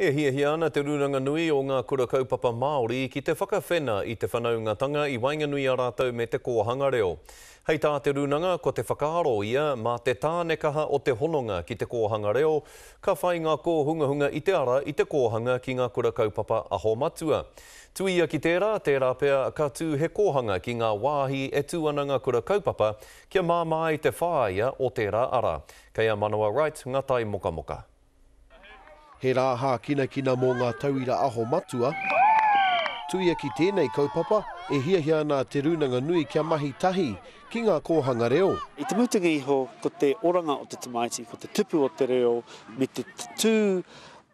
E hia ana te ruranga nui o ngā kura kaupapa Māori ki te whakawhena i te whanaungatanga i Wainganui a rātou me te kōhanga reo. Hei tā te ruranga ko te whakaaro ia mā te tānekaha o te hononga ki te kōhanga reo, ka whai ngā kōhungahunga i te ara i te kōhanga ki ngā kura kaupapa aho matua. Tuia ki tērā pea ka tū he kōhanga ki ngā wāhi e tū ana ngā kura kaupapa kia māmā i te whāia o tērā ara. Kei a Manawa Wright, ngā tai moka moka. He rāha kina mō ngā tauira aho matua, tuia ki tēnei kaupapa e hiahia ana te runanga nui kia mahi tahi ki ngā kōhanga reo. I te mutunga iho, ko te oranga o te tamaiti, ko te tupu o te reo, me te tū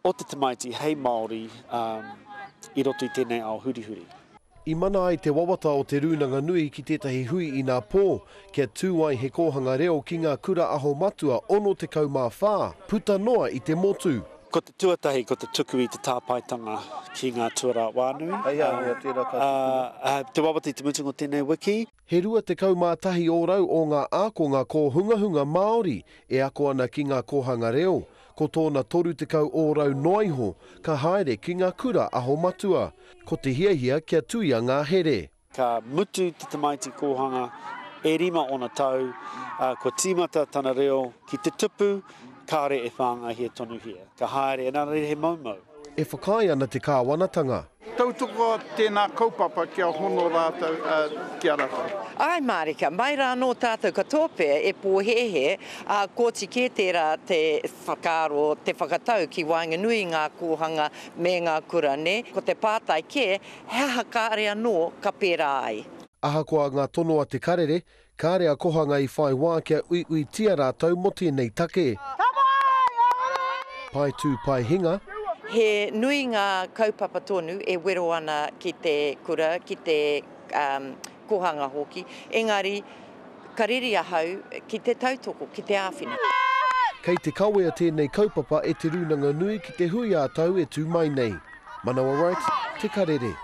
o te tamaiti hei Māori i roto i tēnei ao hurihuri. I mana ai te wawata o te runanga nui ki tētahi hui i ngā pō, kia tū ai he kōhanga reo ki ngā kura aho matua ono te kaumā whā, puta noa i te motu. Ko te tuatahi, ko te tuku i te tāpaitanga ki ngā tuara wānui. Te wawata i te mutunga o tēnei wiki. He rua te kaumātahi ōrau o ngā ākonga ko hungahunga Māori e ako ana ki ngā kōhanga reo. Ko tōna toru te kau ōrau noiho, ka haere ki ngā kura aho matua. Ko te hiahia kia tuia ngā here. Ka mutu te tamaiti kōhanga e rima ona tau, ko tīmata tana reo ki te tupu, kāre e whānga hia tonu hia. Ka haere e nara he maumau. E whakai ana te kāwanatanga. Tautoko tēnā kaupapa kia hono rātou kia rata. Ai Marika, mai rā no tātou katope e pōhehe, ko tike tērā te whakaro, te whakatau ki Wainganui ngā kōhanga me ngā kura ne. Ko te pātai ke, he hakare anō ka pērā ai. Ahakoa ngā tonoa te karere, kārea kohanga i whai wā kia ui tia rātou mo tēnei take. Pai tū pai hinga. He nui ngā kaupapa tonu e wero ana ki te kura, ki te kohanga hoki. Engari, ka riri ahau ki te tautoko, ki te āwhina. Kei te kawea tēnei kaupapa e te runanga nui ki te hui a tau e tū mai nei. Manawa Wright, te karere.